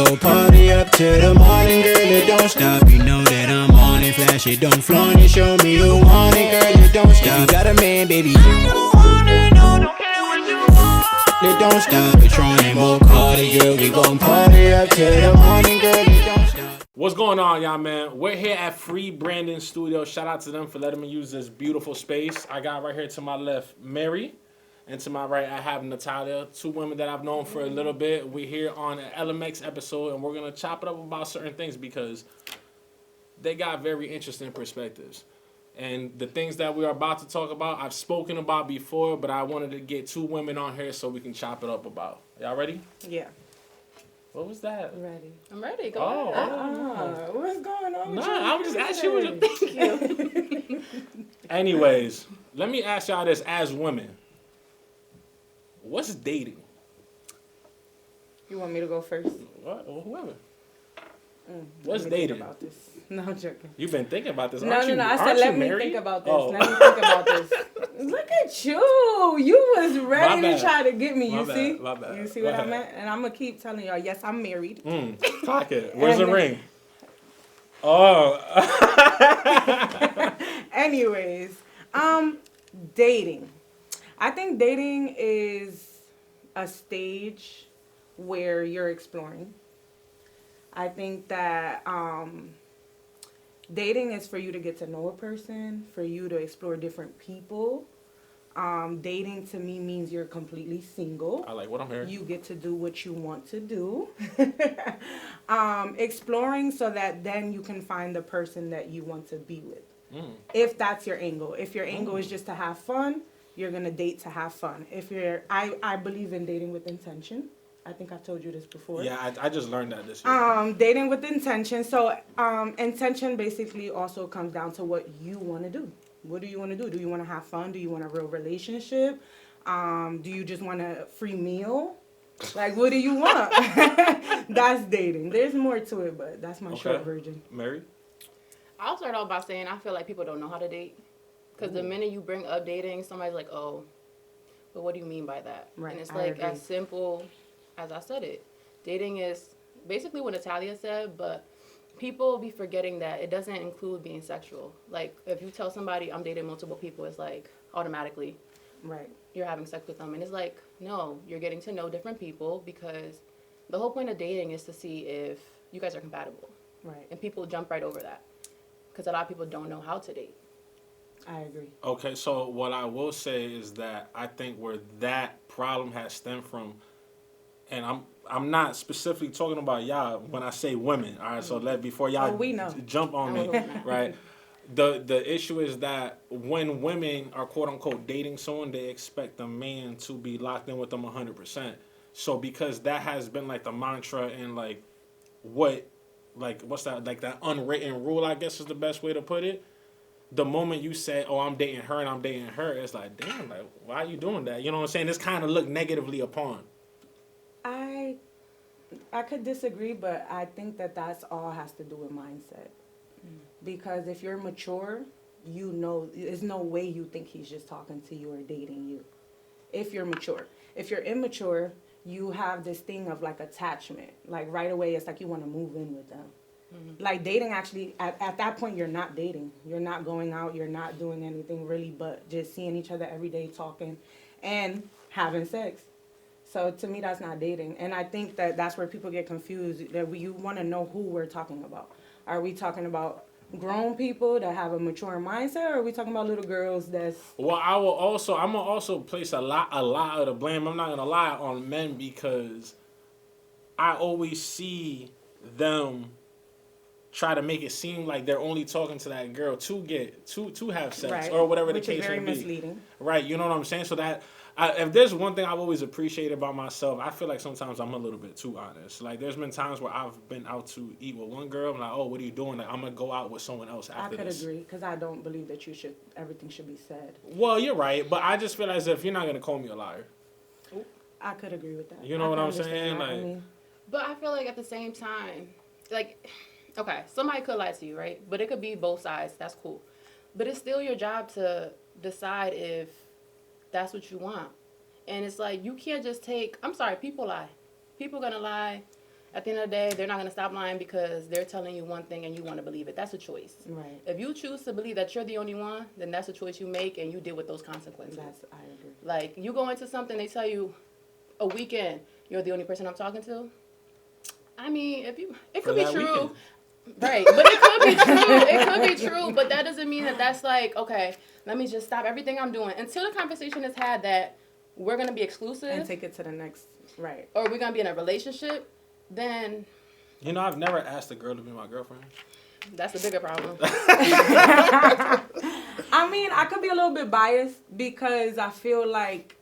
go party up till the morning, girl, it don't stop. You know that I'm on it, flash it, don't flaunt it. Show me you want it, girl, it don't stop. You got a man, baby, you want it, no, don't care what you want. It don't stop, Patron and more party, girl, we gon' party up till the morning, girl, it don't stop. What's going on, y'all, man? We're here at Free Brandon Studio. Shout out to them for letting me use this beautiful space. I got right here to my left, Mary. And to my right, I have Natalia, two women that I've known for a little bit. We're here on an LMX episode, and we're going to chop it up about certain things because they got very interesting perspectives. And the things that we are about to talk about, I've spoken about before, but I wanted to get two women on here so we can chop it up about. Y'all ready? Yeah. What was that? Ready. I'm ready. Go ahead. What's going on with you? I was just asking you what you think. Anyways, let me ask y'all this as women. What's dating? You want me to go first? What? Well, whoever. What's dating? About this. No, I'm joking. You've been thinking about this, No, aren't you? I said let me married? think about this. Oh. Let me think about this. Look at you. You was ready to try to get me. My You bad. see? My bad. You see Go what I ahead. meant? And I'm gonna keep telling y'all. Yes, I'm married. Cock it. Where's the ring? Oh. Anyways, dating. I think dating is a stage where you're exploring. I think that dating is for you to get to know a person, for you to explore different people. Dating to me means you're completely single. I like what I'm hearing. You get to do what you want to do. Exploring so that then you can find the person that you want to be with. If that's your angle. If your angle is just to have fun, you're going to date to have fun. I believe in dating with intention. I think I've told you this before. Yeah, I just learned that this year. Dating with intention. So intention basically also comes down to what you want to do. What do you want to do? Do you want to have fun? Do you want a real relationship? Do you just want a free meal? Like, what do you want? That's dating. There's more to it, but that's my short version. Mary? I'll start off by saying I feel like people don't know how to date. Because the minute you bring up dating, somebody's like, oh, but what do you mean by that? Right, And it's I like agree. as simple as I said it. Dating is basically what Natalia said, but people be forgetting that it doesn't include being sexual. Like, if you tell somebody I'm dating multiple people, it's like automatically Right. you're having sex with them. And it's like, no, you're getting to know different people because the whole point of dating is to see if you guys are compatible. Right. And people jump right over that because a lot of people don't know how to date. I agree. Okay, so what I will say is that I think where that problem has stemmed from, and I'm not specifically talking about y'all when I say women. All right, so before y'all we know. jump on me, right? The issue is that when women are quote unquote dating someone, they expect the man to be locked in with them 100%. So because that has been like the mantra and like what's that, like that unwritten rule, I guess is the best way to put it. The moment you say, oh, I'm dating her and I'm dating her, it's like, damn, like, why are you doing that? You know what I'm saying? It's kind of looked negatively upon. I could disagree, but I think that that's all has to do with mindset. Because if you're mature, you know, there's no way you think he's just talking to you or dating you. If you're mature. If you're immature, you have this thing of like attachment. Like right away, it's like you want to move in with them. Like dating actually, at that point, you're not dating. You're not going out. You're not doing anything really but just seeing each other every day, talking, and having sex. So to me, that's not dating. And I think that that's where people get confused. That you want to know who we're talking about. Are we talking about grown people that have a mature mindset, or are we talking about little girls that's... Well, I'm gonna also place a lot of the blame, I'm not gonna lie, on men because I always see them try to make it seem like they're only talking to that girl to have sex, Right. or whatever Which the case is very may be. misleading. Right, you know what I'm saying? So that if there's one thing I've always appreciated about myself, I feel like sometimes I'm a little bit too honest. Like there's been times where I've been out to eat with one girl, I'm like, oh, what are you doing? Like I'm gonna go out with someone else after this. I could agree, because I don't believe that everything should be said. Well, you're right, but I just feel as if you're not gonna call me a liar. I could agree with that. You know I what can I'm saying? understand that. Like, I mean, But I feel like at the same time, like, okay, somebody could lie to you, right? But it could be both sides. That's cool. But it's still your job to decide if that's what you want. And it's like, you can't just I'm sorry, people lie. People gonna lie. At the end of the day, they're not going to stop lying because they're telling you one thing and you want to believe it. That's a choice. Right. If you choose to believe that you're the only one, then that's a choice you make and you deal with those consequences. I agree. Like, you go into something, they tell you a weekend, you're the only person I'm talking to. I mean, it could be true. Weekend. Right, but it could be true. It could be true, but that doesn't mean that that's like, okay, let me just stop everything I'm doing until the conversation is had that we're going to be exclusive. And take it to the next, right. Or we're going to be in a relationship, then... You know, I've never asked a girl to be my girlfriend. That's a bigger problem. I mean, I could be a little bit biased because I feel like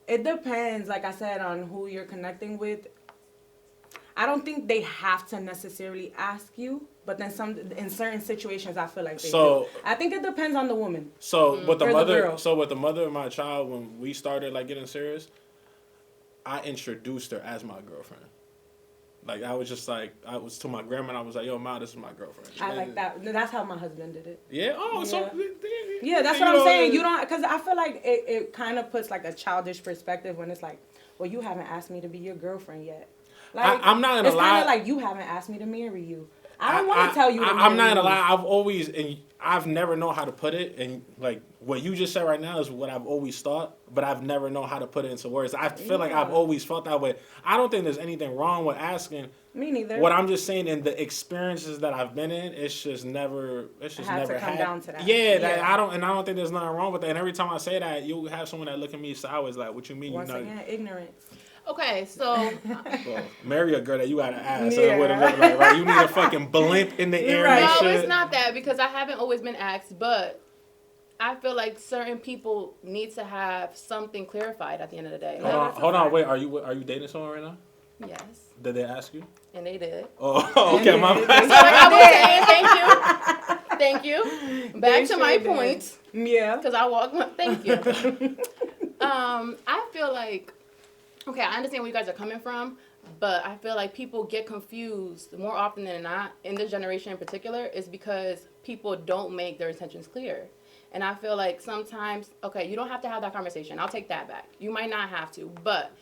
it depends, like I said, on who you're connecting with. I don't think they have to necessarily ask you, but then in certain situations, I feel like they do. I think it depends on the woman. So with the Or the mother, girl. with the mother of my child, when we started like getting serious, I introduced her as my girlfriend. Like I was to my grandma, and I was like, "Yo, ma, this is my girlfriend." I like that. That's how my husband did it. Yeah. Oh, Yeah. so Yeah, that's what I'm saying. You don't, because I feel like it kind of puts like a childish perspective when it's like, well, you haven't asked me to be your girlfriend yet. Like, I'm not gonna lie. It's kind of like you haven't asked me to marry you. I don't want to tell you to marry I'm not gonna you. lie. I've never known how to put it, and like what you just said right now is what I've always thought, but I've never known how to put it into words. I feel like I've always felt that way. I don't think there's anything wrong with asking. Me neither. What I'm just saying, in the experiences that I've been in, it's just never come down to that. Yeah, Yeah. I don't think there's nothing wrong with that. And every time I say that, you have someone that look at me sideways like, "What you mean?" Once again, ignorance. Okay, so... Well, marry a girl that you gotta ask. Yeah. What it look like, right? You need a fucking blimp in the air Right. and No, shit. it's not that because I haven't always been asked, but I feel like certain people need to have something clarified at the end of the day. Hold on, wait. Are you dating someone right now? Yes, Did they ask you? and they did. Oh, okay, my So bad. like I was saying, thank you. Back They to my sure did. point, Yeah. because I walked. Thank you. I feel like, okay, I understand where you guys are coming from, but I feel like people get confused more often than not, in this generation in particular, is because people don't make their intentions clear. And I feel like sometimes, okay, you don't have to have that conversation. I'll take that back. You might not have to, but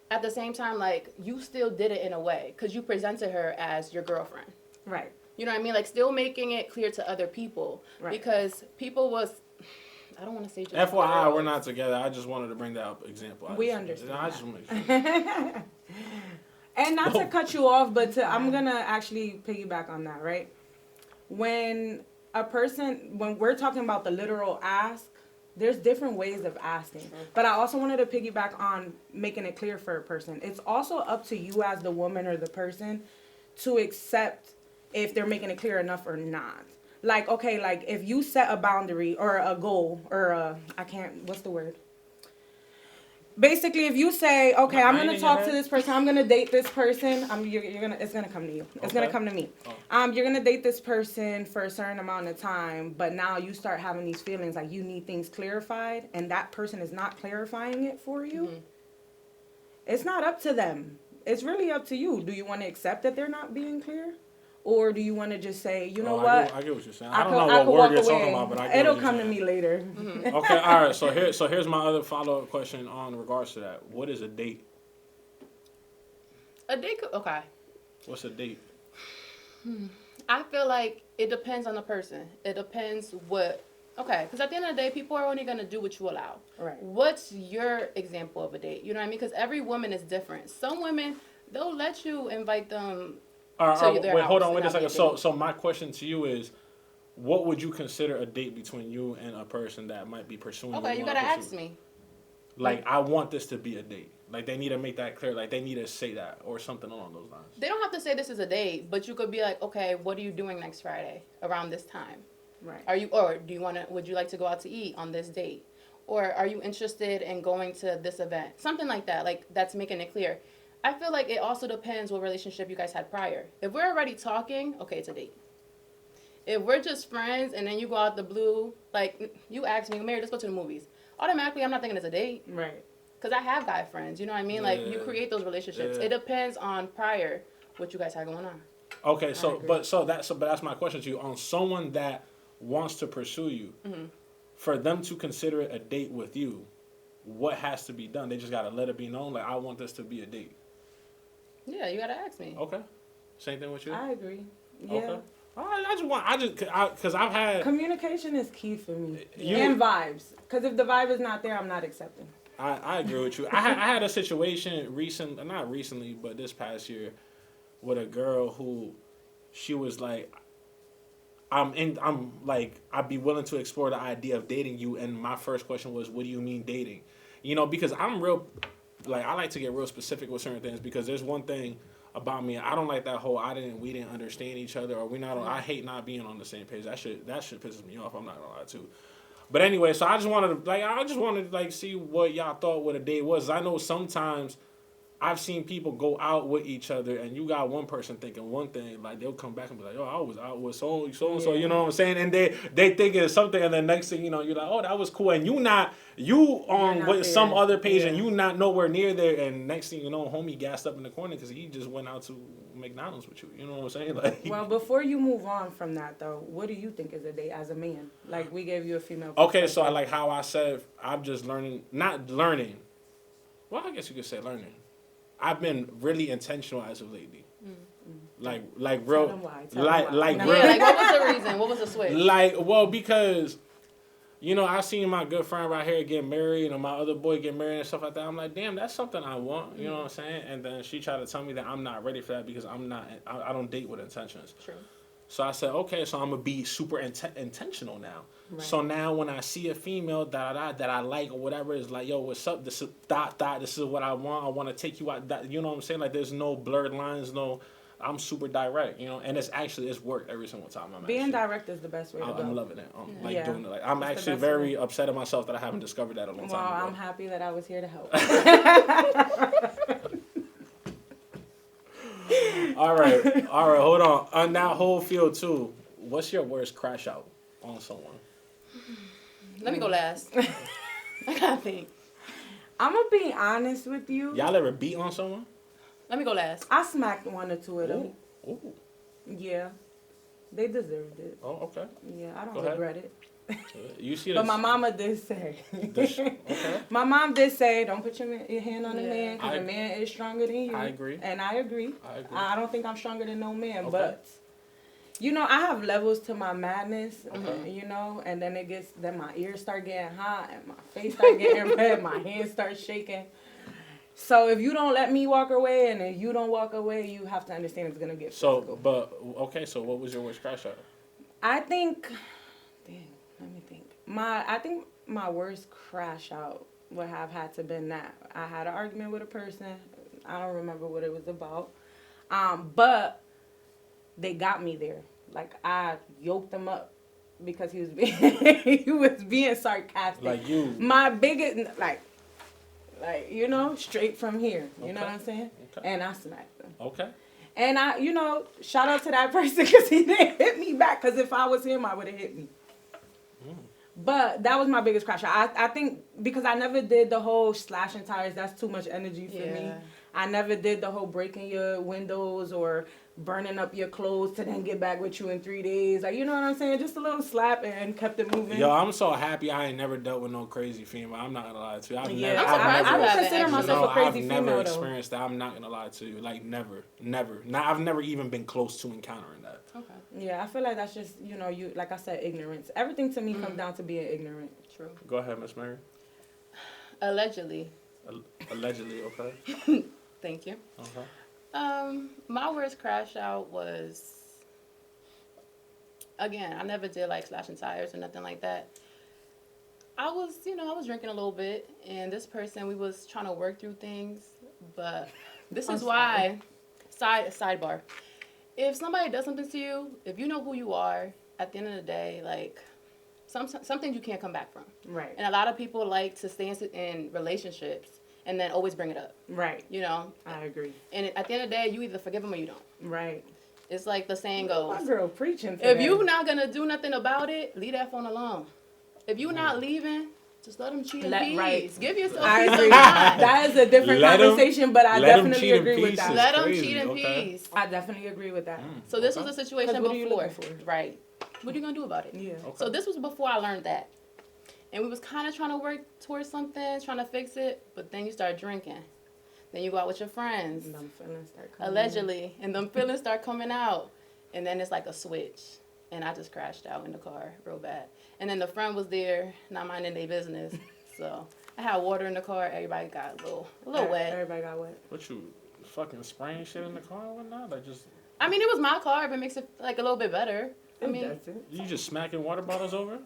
at the same time, like, you still did it in a way because you presented her as your girlfriend. Right. You know what I mean? Like, still making it clear to other people. Right. Because people was, I don't want to say just FYI, girls. we're not together. I just wanted to bring that up example. We understand I just want to make sure. And not to cut you off, but I'm going to actually piggyback on that, right? When we're talking about the literal ask, there's different ways of asking. But I also wanted to piggyback on making it clear for a person. It's also up to you as the woman or the person to accept if they're making it clear enough or not. Like, okay, like if you set a boundary or a goal or what's the word? Basically, if you say, okay, I'm gonna talk to this person, I'm gonna date this person, it's gonna come to you. It's gonna come to me. You're gonna date this person for a certain amount of time, but now you start having these feelings like you need things clarified, and that person is not clarifying it for you. Mm-hmm. It's not up to them. It's really up to you. Do you want to accept that they're not being clear? Or do you want to just say, you know what? I get what you're saying. I don't know what word you're talking about, but I get It'll what you're come saying. to me later. Mm-hmm. Okay, all right. So here's my other follow-up question on regards to that. What is a date? A date, okay. What's a date? I feel like it depends on the person. It depends because at the end of the day, people are only going to do what you allow. Right. What's your example of a date? You know what I mean? Because every woman is different. Some women, they'll let you invite them Wait, hold on, wait a second. So my question to you is, what would you consider a date between you and a person that might be pursuing you? Okay, you gotta ask me. Like, I want this to be a date. Like, they need to make that clear. Like, they need to say that or something along those lines. They don't have to say this is a date, but you could be like, okay, what are you doing next Friday around this time? Right. Would you like to go out to eat on this date? Or are you interested in going to this event? Something like that. Like, that's making it clear. I feel like it also depends what relationship you guys had prior. If we're already talking, okay, it's a date. If we're just friends and then you go out the blue, like you ask me, Mary, let's go to the movies. Automatically, I'm not thinking it's a date. Right. Because I have guy friends, you know what I mean? Yeah. Like, you create those relationships. Yeah. It depends on prior what you guys had going on. Okay, but that's my question to you. On someone that wants to pursue you, for them to consider it a date with you, what has to be done? They just gotta let it be known, like, I want this to be a date. Yeah, you gotta ask me. Okay. Same thing with you? I agree. Yeah. Okay. All right, because I've had... Communication is key for me. You- And vibes. Because if the vibe is not there, I'm not accepting. I agree with you. I had a situation not recently, but this past year, with a girl who, she was like, I'd be willing to explore the idea of dating you, and my first question was, what do you mean dating? You know, because I'm real, like, I like to get real specific with certain things, because there's one thing about me, I don't like that whole we didn't understand each other, or I hate not being on the same page. That shit pisses me off, I'm not gonna lie to. But anyway, so I just wanted to see what y'all thought what a date was. I know sometimes I've seen people go out with each other, and you got one person thinking one thing, like they'll come back and be like, "Oh, I was out with so and so," you know what I'm saying? And they think it's something, and then next thing you know, you're like, "Oh, that was cool," and you on with some other page, and you not nowhere near there, and next thing you know, homie gassed up in the corner because he just went out to McDonald's with you. You know what I'm saying? Like, well, before you move on from that though, what do you think is a date as a man? Like we gave you a female. Okay, so I like how I said I'm just not learning. Well, I guess you could say learning. I've been really intentional as of lately. Like real, Tell them why. like real. Yeah, like what was the reason? What was the switch? Like, well, because, you know, I seen my good friend right here get married, and my other boy get married and stuff like that. I'm like, damn, that's something I want. You know what I'm saying? And then she tried to tell me that I'm not ready for that because I don't date with intentions. True. So I said, okay, so I'm gonna be super intentional now. Right. So now when I see a female that I like or whatever, it's like, yo, what's up? This is this is what I want. I want to take you out. You know what I'm saying? Like, there's no blurred lines. No, I'm super direct. You know, and it's worked every single time. Being direct is the best way to go. I'm loving it. I'm doing it. Like, I'm That's actually very upset at myself that I haven't discovered that a long time ago. Well, I'm happy that I was here to help. All right, hold on. On that whole field too, what's your worst crash out on someone? Let me go last. I gotta think. I'm gonna be honest with you. Y'all ever beat on someone? Let me go last. I smacked one or two of them. Ooh. Yeah, they deserved it. Oh, okay. Yeah, I don't Go ahead. regret it. You see But this? my mama did say. Okay. My mom did say, don't put your hand on a man because I- a man is stronger than you. I agree. And I agree. I agree. I don't think I'm stronger than no man. Okay. But, you know, I have levels to my madness, Okay. you know, and then then my ears start getting hot and my face start getting red, my hands start shaking. So if you don't let me walk away and if you don't walk away, you have to understand it's going to get physical. So what was your worst crash out? I think, let me think. I think my worst crash out would have had to been that. I had an argument with a person. I don't remember what it was about. But they got me there. Like, I yoked them up because he was being sarcastic. Like you. My biggest, like, you know, straight from here. You know Okay. what I'm saying? Okay. And I smacked them. Okay. And I, you know, shout out to that person because he didn't hit me back. Because if I was him, I would have hit me. But that was my biggest crash. I think because I never did the whole slashing tires. That's too much energy for me. I never did the whole breaking your windows or burning up your clothes to then get back with you in 3 days. Like, you know what I'm saying? Just a little slap and kept it moving. Yo, I'm so happy I ain't never dealt with no crazy female. I'm not gonna lie to you. I surprised would consider myself a crazy I've female never though. experienced that. I'm not gonna lie to you. Like never. I've never even been close to encountering that. Okay. Yeah, I feel like that's just, you know, you like I said, ignorance. Everything to me comes down to being ignorant. True. Go ahead, Miss Mary. Allegedly. Allegedly, okay. Thank you. Okay. My worst crash out was, again, I never did like slashing tires or nothing like that. I was drinking a little bit, and this person, we was trying to work through things, but this is why, sidebar, if somebody does something to you, if you know who you are, at the end of the day, like, some things you can't come back from. Right. And a lot of people like to stay in relationships and then always bring it up. Right. You know? I agree. And at the end of the day, you either forgive them or you don't. Right. It's like the saying goes. My girl preaching If you're not going to do nothing about it, leave that phone alone. If you're not leaving, just let them cheat in peace. Right. Give yourself I peace agree. of mind. That is a different conversation, but I definitely agree with that. Let them Crazy, cheat in okay. peace. I definitely agree with that. So this was a situation 'Cause what are you before. looking for? Right. What are you going to do about it? Yeah. Okay. So this was before I learned that. And we was kind of trying to work towards something, trying to fix it, but then you start drinking. Then you go out with your friends. And them feelings start coming Allegedly. And them feelings start coming out. And then it's like a switch. And I just crashed out in the car real bad. And then the friend was there, not minding their business. So I had water in the car. Everybody got a little wet. Everybody got wet. What you fucking spraying shit in the car and whatnot? Like just. I mean, it was my car, but it makes it like a little bit better. I mean, you just smacking water bottles over?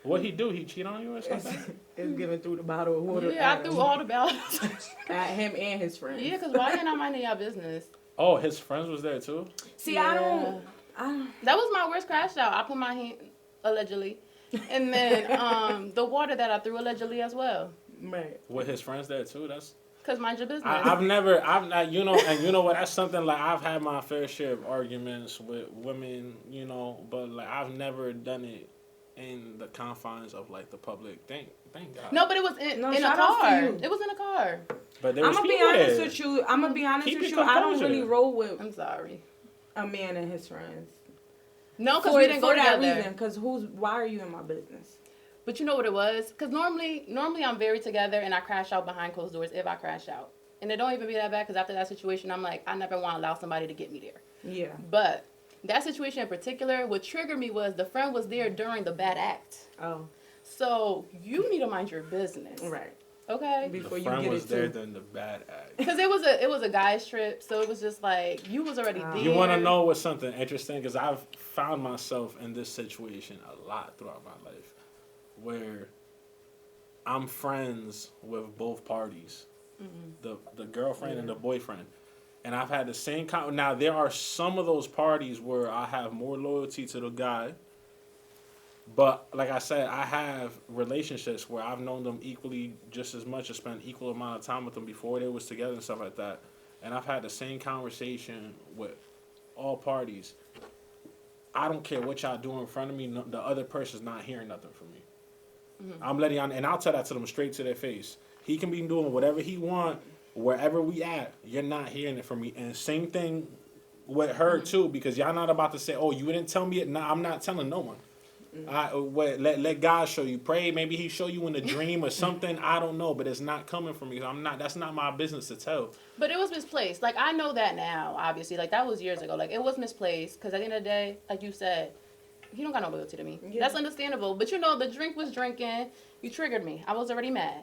What he do? He cheat on you or something? It's giving through the bottle of water. yeah, I threw all the bottles. At him and his friends. Yeah, because why you not minding your business? Oh, his friends was there too? See, Yeah. I don't. That was my worst crash out. I put my hand, allegedly. And then the water that I threw allegedly as well. Right. With his friends there too? That's... Because mind your business. I've not, you know, and you know what, that's something, like, I've had my fair share of arguments with women, you know, but, like, I've never done it in the confines of, like, the public. Thank God. No, but it was in a shout out to car. you. It was in a car. But there I'm was gonna be people honest there. with you. I'm gonna be honest Keep with your you. I don't composure. really roll with I'm sorry. a man and his friends. No, because we didn't go for that together. reason. Because why are you in my business? But you know what it was? Because normally I'm very together and I crash out behind closed doors if I crash out. And it don't even be that bad because after that situation, I'm like, I never want to allow somebody to get me there. Yeah. But that situation in particular, what triggered me was the friend was there during the bad act. Oh. So you need to mind your business. Right. Okay? Before The you friend get was it there too. during the bad act. Because it was a guy's trip, so it was just like, you was already there. You want to know what's something interesting? Because I've found myself in this situation a lot throughout my life, where I'm friends with both parties, the girlfriend and the boyfriend, and I've had the same now there are some of those parties where I have more loyalty to the guy, but like I said, I have relationships where I've known them equally just as much, or spent equal amount of time with them before they was together and stuff like that, and I've had the same conversation with all parties. I don't care what y'all do in front of me. No, the other person's not hearing nothing from me. I'm letting y'all, and I'll tell that to them straight to their face. He can be doing whatever he want, wherever we at. You're not hearing it from me. And same thing with her too, because y'all not about to say, "Oh, you didn't tell me it." Nah, I'm not telling no one. Let God show you. Pray, maybe He show you in a dream or something. I don't know, but it's not coming from me. That's not my business to tell. But it was misplaced. Like, I know that now, obviously. Like, that was years ago. Like, it was misplaced. Because at the end of the day, like you said, you don't got no loyalty to me. Yeah. That's understandable. But, you know, the drink was drinking. You triggered me. I was already mad.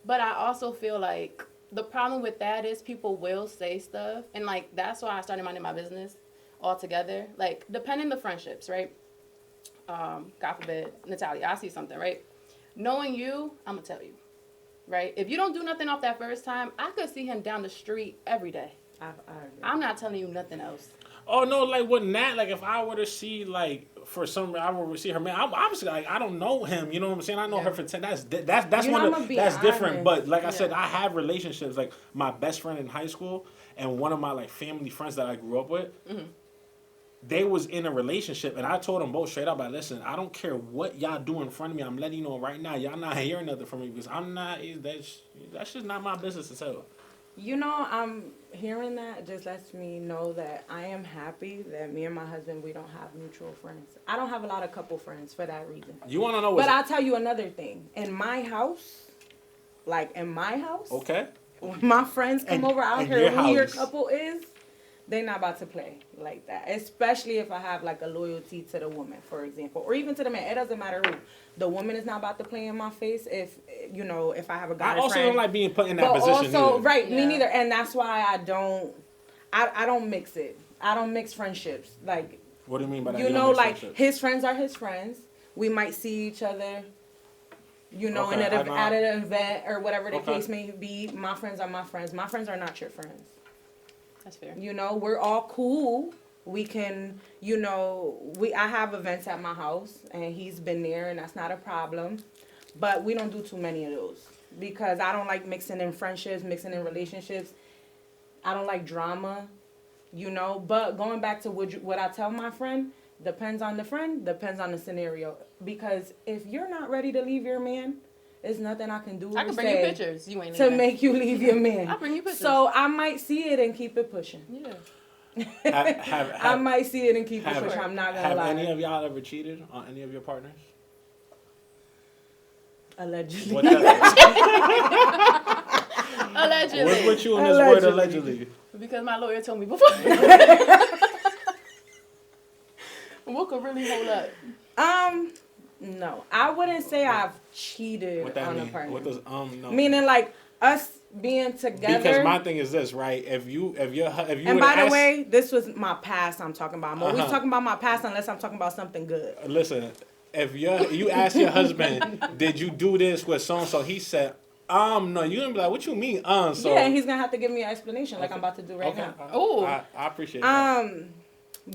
But I also feel like the problem with that is people will say stuff. And, like, that's why I started minding my business altogether. Like, depending the friendships, right? God forbid, Natalia, I see something, right? Knowing you, I'm going to tell you. Right? If you don't do nothing off that first time, I could see him down the street every day. I agree. I'm not telling you nothing else. Oh no, like with Nat, like if I were to see, like, for some, I were to see her man, I'm obviously, like, I don't know him, you know what I'm saying? I know her for 10. That's You one know, of I'ma be that's different. honest. But like I said, Yeah. I have relationships. Like my best friend in high school and one of my like family friends that I grew up with. They was in a relationship, and I told them both straight up, like, listen, I don't care what y'all do in front of me. I'm letting you know right now, y'all not hearing nothing from me because I'm not. That's just not my business to tell. You know, I'm hearing that just lets me know that I am happy that me and my husband, we don't have mutual friends. I don't have a lot of couple friends for that reason. You want to know But what's I'll tell you another thing. In my house, okay? when my friends come And- over, I don't and care your who your house. couple is, they're not about to play like that. Especially if I have like a loyalty to the woman, for example, or even to the man. It doesn't matter who. The woman is not about to play in my face if, you know, if I have a guy I also friend. don't like being put in that But position. also, either. right, me Yeah. neither. And that's why I don't mix it. I don't mix friendships. Like, What do you mean by that? you don't know, mix like friendships? his friends are his friends. We might see each other, you know, Okay, at an event or whatever the Okay. case may be. My friends are my friends. My friends are not your friends. That's fair. You know, we're all cool. We can, you know, I have events at my house and he's been there and that's not a problem. But we don't do too many of those because I don't like mixing in friendships, mixing in relationships. I don't like drama, you know. But going back to what I tell my friend, depends on the friend, depends on the scenario. Because if you're not ready to leave your man, there's nothing I can do I or can bring you say pictures. You ain't to leaving. make you leave your man. I'll bring you pictures. So I might see it and keep it pushing. Yeah. I might see it and keep it have- pushing. I'm not gonna Have lie. any of y'all ever cheated on any of your partners? Allegedly. What that, Allegedly. What's with you in this word allegedly? Because my lawyer told me before. What could really hold up? No, I wouldn't say I've cheated What that on a mean? partner. What does no? Meaning like us being together. Because my thing is this, right? If you And by the way, this was my past I'm talking about. I'm always Uh-huh. talking about my past unless I'm talking about something good. listen, if you ask your husband, did you do this with so and so? He said, no. You gonna be like, what you mean, So Yeah, and he's gonna have to give me an explanation like I'm about to do right now. Ooh. I appreciate that.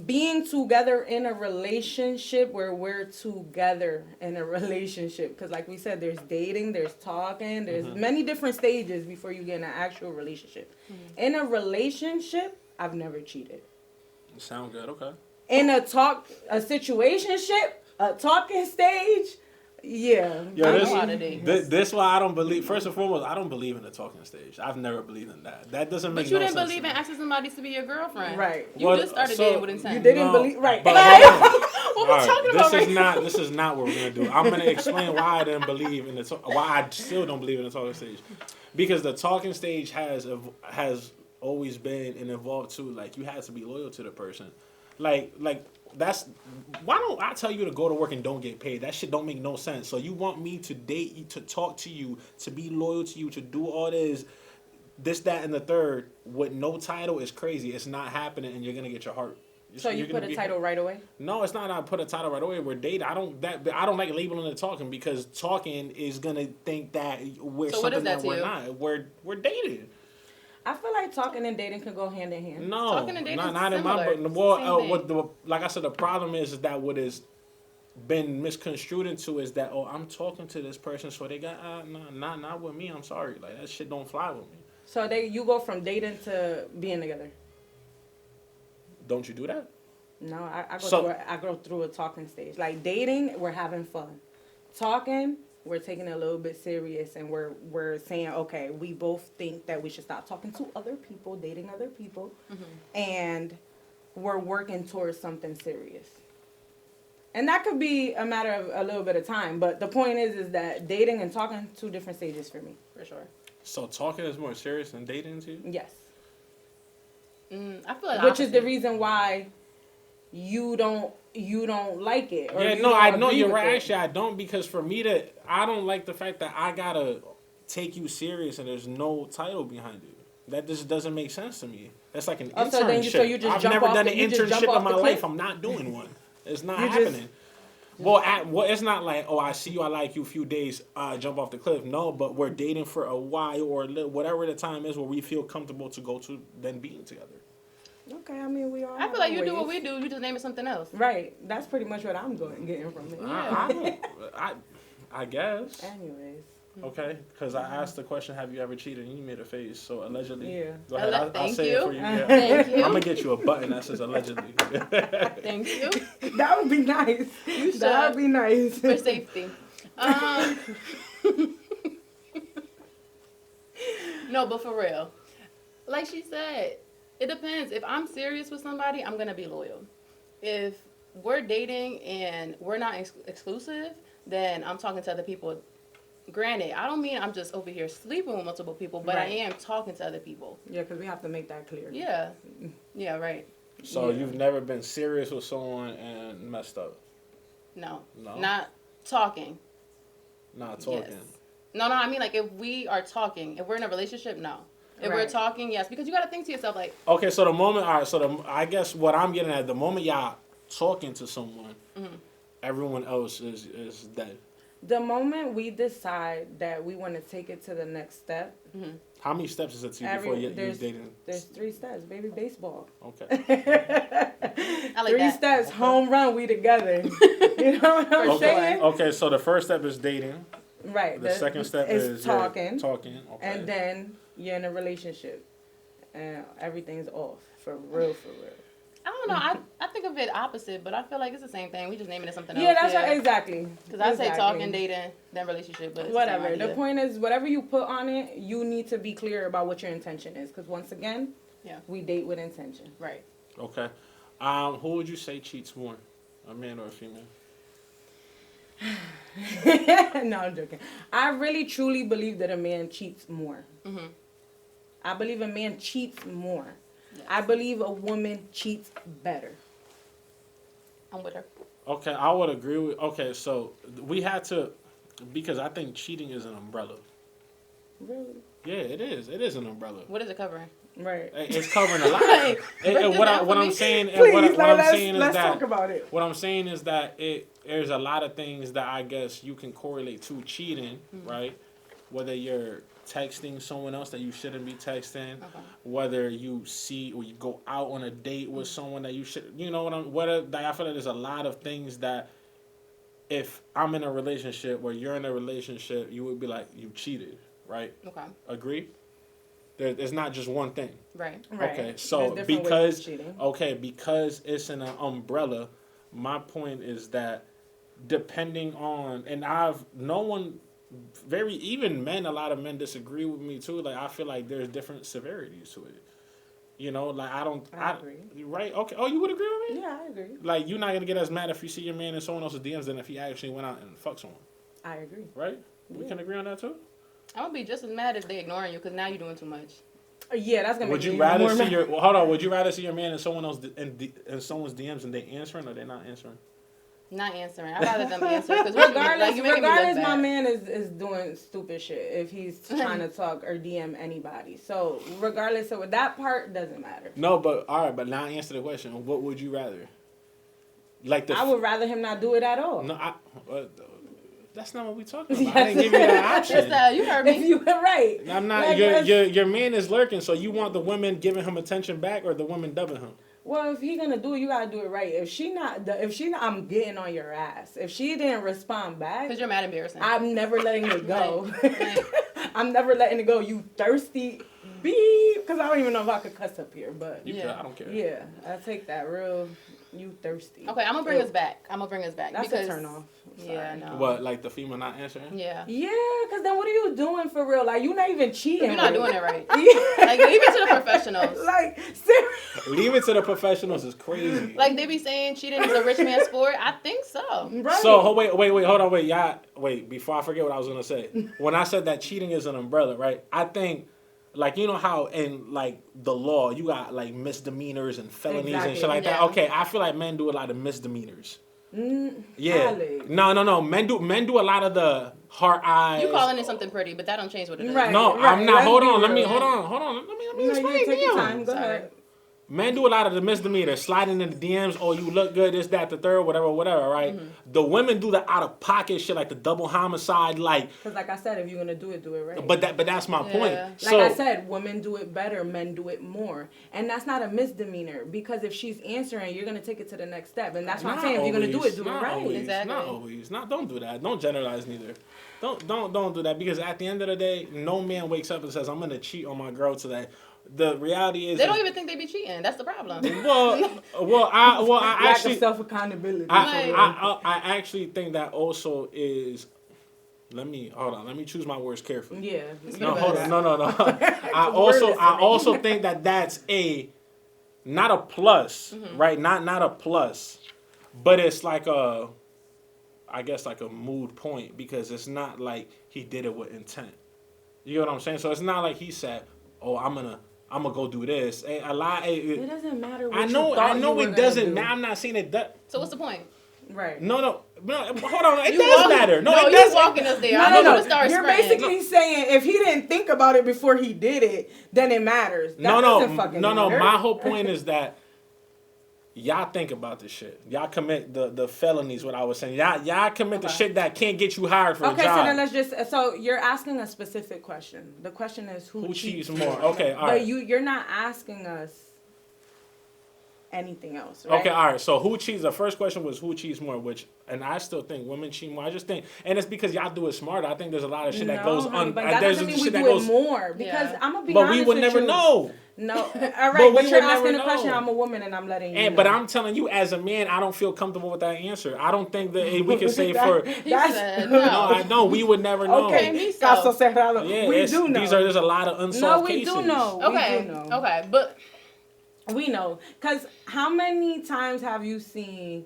Being together in a relationship where we're together in a relationship, because like we said, there's dating, there's talking, there's many different stages before you get in an actual relationship. In a relationship, I've never cheated. Sound good, okay. In a situationship, a talking stage, yeah. Yo, know how to date. this why I don't believe. First and foremost, I don't believe in the talking stage. I've never believed in that. That doesn't make But you no didn't sense. believe in asking somebody to be your girlfriend. Right. You Well, just started so- dating with intent. You didn't No, believe, right. but Like, hold on. What we All right, talking about right now? This is not what we're gonna do. I'm gonna explain why I didn't believe in why I still don't believe in the talking stage, because the talking stage has always been and evolved too. Like you have to be loyal to the person, like that's why don't I tell you to go to work and don't get paid? That shit don't make no sense. So you want me to date you, to talk to you, to be loyal to you, to do all this, that, and the third with no title is crazy. It's not happening, and you're gonna get your heart. so you You're put gonna a be title right away? No, it's not. I put a title right away. We're dating. I don't like labeling it talking because talking is gonna think that we're So what something is that that to we're you? not. We're dating. I feel like talking and dating can go hand in hand. No, Talking and dating is not in my similar. book. Well, Same what thing. like I said, the problem is that what is been misconstrued into is that I'm talking to this person, so they got not with me. I'm sorry, like that shit don't fly with me. So you go from dating to being together. Don't you do that? No, I So- go through a talking stage. Like dating, we're having fun. Talking, we're taking it a little bit serious, and we're saying, okay, we both think that we should stop talking to other people, dating other people, and we're working towards something serious. And that could be a matter of a little bit of time, but the point is that dating and talking, 2 different stages for me. For sure. So talking is more serious than dating to you? Yes. I feel like Which is the reason why you don't like it. Or Yeah, you no, don't I know agree you're with right. it. Actually, I don't, because for me I don't like the fact that I gotta take you serious and there's no title behind it. That just doesn't make sense to me. That's like an Oh, internship. so then so you just I've jump never off done the- an you just jump internship off in my the cliff? life. I'm not doing one. It's not You just- happening. Well, it's not like, I see you, I like you, a few days, jump off the cliff. No, but we're dating for a while or whatever the time is where we feel comfortable to go to then being together. Okay, I mean, we all. I have feel like our you do what ways. we do. You just name it something else. Right. That's pretty much what I'm getting from it. I guess. Anyways. Okay, because I asked the question, have you ever cheated? And you made a face, so allegedly. Yeah. Go ahead, I'll Thank say you. it for you. Yeah. Thank you. I'm going to get you a button that says allegedly. Thank you That would be nice. That would be nice. for safety. No, but for real, like she said, it depends. If I'm serious with somebody, I'm gonna be loyal. If we're dating and we're not exclusive, then I'm talking to other people. Granted, I don't mean I'm just over here sleeping with multiple people, but I Right. am talking to other people. Yeah, because we have to make that clear. Yeah. Yeah, right. So Yeah. you've never been serious with someone and messed up? No. No? Not talking. Not talking. Yes. No, I mean like if we are talking, if we're in a relationship, no. If we're Right. talking, yes, because you got to think to yourself like, Okay, so the moment, all right, so I guess what I'm getting at, the moment y'all talking to someone, everyone else is dead. The moment we decide that we want to take it to the next step, How many steps is it to you before you're dating? there's 3 steps, baby. Baseball. Okay. I like 3 that. steps, home run, we together. You know what I'm Okay. saying? Okay, so the first step is dating. Right. The second step is you're talking. Talking. Okay. And then you're in a relationship. And everything's off. For real, for real. I don't know. I think of it opposite, but I feel like it's the same thing. We just naming it something else. Yeah, that's right, exactly. Because I say Exactly. talking, dating, then relationship, but it's Whatever. The The same idea. point is, whatever you put on it, you need to be clear about what your intention is. Because once again, Yeah. we date with intention. Right. Okay. Who would you say cheats more, a man or a female? No, I'm joking. I really truly believe that a man cheats more. I believe a man cheats more. Yes. I believe a woman cheats better. I'm with her. Okay, I would agree with. Okay, so we had to, because I think cheating is an umbrella. Really? Yeah, it is. It is an umbrella. What is it covering? Right. It's covering a lot. What I'm saying is let's talk about it. What I'm saying is that there's a lot of things that I guess you can correlate to cheating, right? Whether you're texting someone else that you shouldn't be texting, whether you see or you go out on a date with someone that you should, you know what I'm. I feel like there's a lot of things that if I'm in a relationship or you're in a relationship, you would be like, you cheated, right? Okay. Agree? It's not just one thing. Right. Okay. So because it's an umbrella, my point is that depending on, and even men, a lot of men disagree with me too. Like I feel like there's different severities to it. You know, like I agree. Right? Okay. Oh, you would agree with me? Yeah, I agree. Like you're not gonna get as mad if you see your man in someone else's DMs than if he actually went out and fucked someone. I agree. Right? We can agree on that too. I'm gonna be just as mad if they ignoring you because now you're doing too much. Yeah, that's gonna. Would you rather see your? Well, hold on. Would you rather see your man in someone else in someone's DMs and they answering or they not answering? Not answering. I'd rather them answer because regardless, my man is doing stupid shit if he's trying to talk or DM anybody. So regardless of that part, doesn't matter. No, but all right. But now answer the question. What would you rather? I would rather him not do it at all. No, that's not what we talking about. I didn't give you that option. You heard me. You were right. I'm not. Your man is lurking, so you want the women giving him attention back or the women dubbing him? Well, if he gonna do it, you gotta do it right. If she not, I'm getting on your ass. If she didn't respond back, because you're mad embarrassing. I'm never letting it go. Right. I'm never letting it go. You thirsty beep? Because I don't even know if I could cuss up here, but I don't care. Yeah, I take that real. You thirsty? Okay, I'm gonna bring us back. That's because, a turn off. Yeah, no. What, like the female not answering? Yeah. Yeah, because then what are you doing for real? Like, you're not even cheating. You're not doing it right. Like, leave it to the professionals. Like, seriously. Leave it to the professionals is crazy. Like, they be saying cheating is a rich man's sport. I think so. Right. So, wait, hold on, wait, before I forget what I was going to say. When I said that cheating is an umbrella, right, I think, like, you know how in, like, the law, you got, like, misdemeanors and felonies and shit like that? Okay, I feel like men do a lot of misdemeanors. Yeah. No. Men do a lot of the hard eyes. You calling it something pretty, but that don't change what it is. Right, no, right. I'm not. Hold on. Let me explain. Take your time. Go ahead. Men do a lot of the misdemeanors, sliding in the DMs, oh, you look good, this, that, the third, whatever, right? Mm-hmm. The women do the out-of-pocket shit, like the double homicide, like... Because like I said, if you're going to do it right. But that's my point. Like I said, women do it better, men do it more. And that's not a misdemeanor, because if she's answering, you're going to take it to the next step. And that's what I'm saying, if you're going to do it right. Always, exactly. Not always. Don't do that. Don't generalize neither. Don't do that, because at the end of the day, no man wakes up and says, I'm going to cheat on my girl today. The reality is they don't even think they be cheating. That's the problem. I actually lack of self-accountability. I actually think that also is. Let me choose my words carefully. Yeah. No, hold on. No. I also think that that's not a plus, right? Not a plus, but it's like I guess like a mood point, because it's not like he did it with intent. You know what I'm saying? So it's not like he said, "Oh, I'm gonna go do this." It doesn't matter what I know it doesn't matter. I'm not saying it does. So what's the point? Right. No, hold on. It does matter. No, it does. You walking us there. No. You're basically saying if he didn't think about it before he did it, then it matters. That doesn't fucking matter. My whole point is that y'all think about this shit. Y'all commit the felonies, what I was saying. Y'all commit the shit that can't get you hired for a job. Okay, so then so you're asking a specific question. The question is who cheats more. Okay, all right. But you're not asking us anything else, right? Okay, all right. So who cheats? The first question was who cheats more, and I still think women cheat more. I just think, and it's because y'all do it smarter. I think there's a lot of shit that goes on. But that doesn't mean we do it more, because I'm gonna be honest with you. But we would never know. No, all right, but you're asking the question. I'm a woman, and I'm letting you know. But I'm telling you, as a man, I don't feel comfortable with that answer. I don't think that we can say no, we would never know. Okay, we do know. There's a lot of unsolved cases. No, we do know. Okay, but we know, because how many times have you seen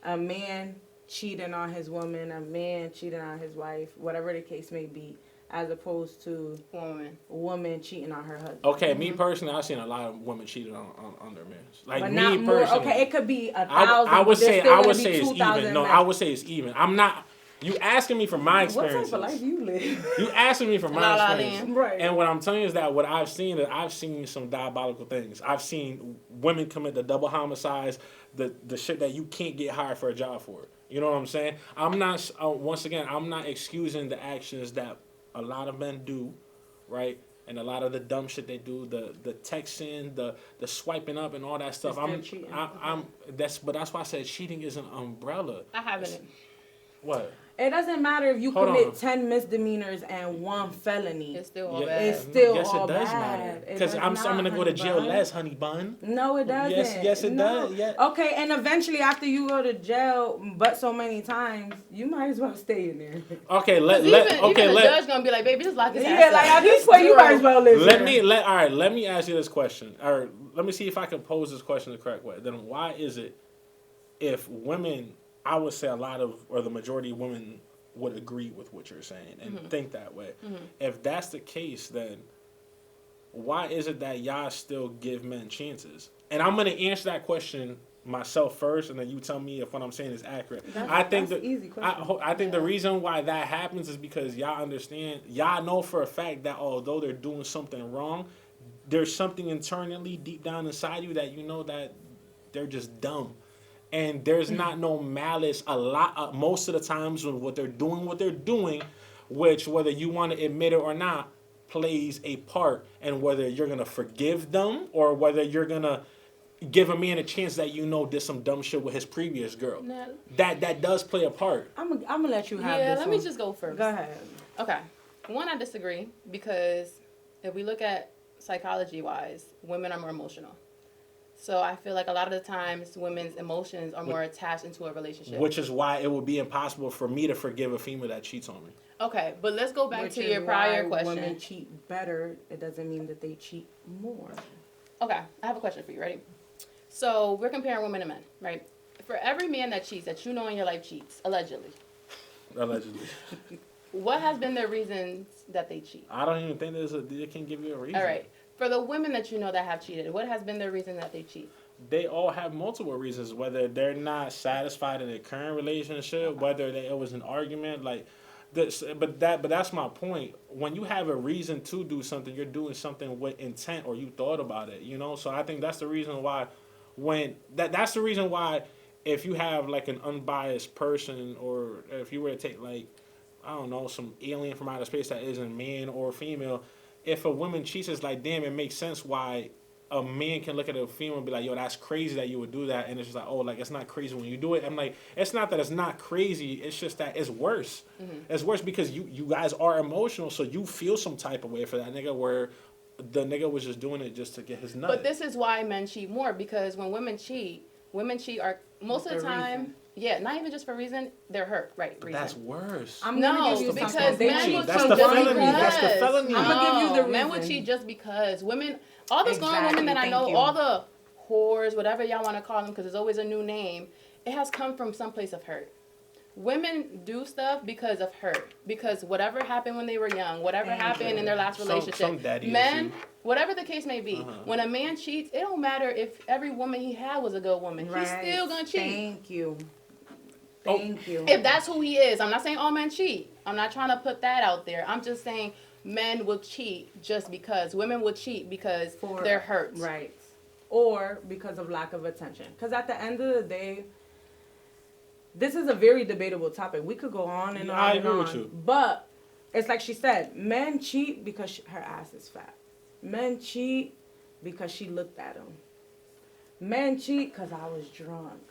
a man cheating on his woman, a man cheating on his wife, whatever the case may be, as opposed to a woman cheating on her husband. Okay, me personally, I've seen a lot of women cheating on their men. Like but me not more. personally, Okay, it could be 1,000. I would say it's 2,000 even. No, men. I would say it's even. I'm not. You asking me for my experiences. What type of life you live? You asking me for my experience. Right. And what I'm telling you is that what I've seen is I've seen some diabolical things. I've seen women commit the double homicides, the shit that you can't get hired for a job for. You know what I'm saying? I'm not. Once again, I'm not excusing the actions that a lot of men do, right? And a lot of the dumb shit they do, the texting, the swiping up, and all that stuff. But that's why I said cheating is an umbrella. I haven't. What? It doesn't matter if you commit 10 misdemeanors and 1 felony. It's still all bad. It's still yes, all it does bad. matter. Because I'm going to go to jail less, honey bun. No, it doesn't. Yes, it does. Yeah. Okay, and eventually after you go to jail, but so many times, you might as well stay in there. Okay, even the judge gonna be like, baby, just lock his ass Yeah, like at this point, you might as well live. Let me ask you this question, or let me see if I can pose this question the correct way. Then why is it, if women, I would say a lot of, or the majority of women would agree with what you're saying and think that way. If that's the case, then why is it that y'all still give men chances? And I'm going to answer that question myself first, and then you tell me if what I'm saying is accurate. That's an easy question. I think the reason why that happens is because y'all understand, y'all know for a fact that although they're doing something wrong, there's something internally deep down inside you that you know that they're just dumb. And there's not no malice most of the times when what they're doing, which whether you want to admit it or not, plays a part. And whether you're going to forgive them or whether you're going to give a man a chance that you know did some dumb shit with his previous girl. No. That does play a part. I'm going to let you have this. Yeah, let me just go first. Go ahead. Okay. One, I disagree because if we look at psychology-wise, women are more emotional. So I feel like a lot of the times women's emotions are more attached into a relationship. Which is why it would be impossible for me to forgive a female that cheats on me. Okay, but let's go back to your prior question. Women cheat better, it doesn't mean that they cheat more. Okay, I have a question for you. Ready? So we're comparing women and men, right? For every man that cheats, that you know in your life cheats, allegedly. What has been their reasons that they cheat? I don't even think they can give you a reason. All right. For the women that you know that have cheated, what has been their reason that they cheat? They all have multiple reasons, whether they're not satisfied in their current relationship, whether it was an argument, like this. But that's my point. When you have a reason to do something, you're doing something with intent, or you thought about it. You know, so I think that's the reason why. That's the reason why, if you have like an unbiased person, or if you were to take like, I don't know, some alien from outer space that isn't man or female. If a woman cheats, it's like, damn, it makes sense why a man can look at a female and be like, yo, that's crazy that you would do that. And it's just like, oh, like, it's not crazy when you do it. I'm like, it's not that it's not crazy. It's just that it's worse. Mm-hmm. It's worse because you guys are emotional, so you feel some type of way for that nigga where the nigga was just doing it just to get his nut. But this is why men cheat more, because when women cheat are most of the time... Reason. Yeah, not even just for reason, they're hurt, right? But that's worse. I'm gonna give you because something. men would cheat that's the felony. That's the felony. I'm gonna give you the reason. Men would cheat just because women, all the grown women that I know, all the whores, whatever y'all want to call them, because there's always a new name, it has come from some place of hurt. Women do stuff because of hurt, because whatever happened when they were young, whatever happened in their last relationship. Some daddy men, issue. whatever the case may be, when a man cheats, it don't matter if every woman he had was a good woman. Right. He's still gonna cheat. Thank you. Thank you. If that's who he is, I'm not saying all men cheat. I'm not trying to put that out there. I'm just saying men will cheat just because. Women will cheat because they're hurt. Right. Or because of lack of attention. Because at the end of the day, this is a very debatable topic. We could go on and on I and agree on. with you. But it's like she said, men cheat because her ass is fat. Men cheat because she looked at him. Men cheat because I was drunk.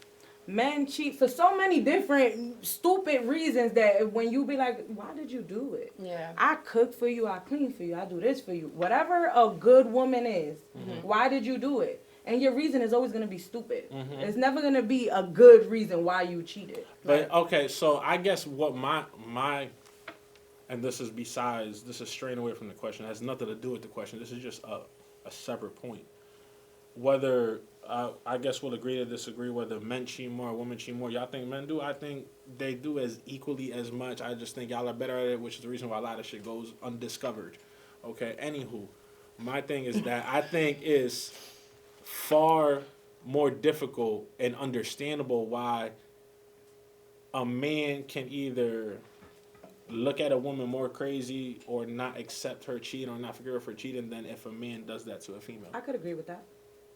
Men cheat for so many different stupid reasons that when you be like, why did you do it? Yeah. I cook for you, I clean for you, I do this for you. Whatever a good woman is, why did you do it? And your reason is always going to be stupid. Mm-hmm. It's never going to be a good reason why you cheated. But, okay, so I guess what my and this is straying away from the question. It has nothing to do with the question. This is just a separate point. whether I guess we'll agree to disagree whether men cheat more or women cheat more. Y'all think men do? I think they do as equally as much. I just think y'all are better at it, which is the reason why a lot of shit goes undiscovered. Okay. Anywho, my thing is that I think is far more difficult and understandable why a man can either look at a woman more crazy or not accept her cheating or not forgive her for cheating than if a man does that to a female. I could agree with that.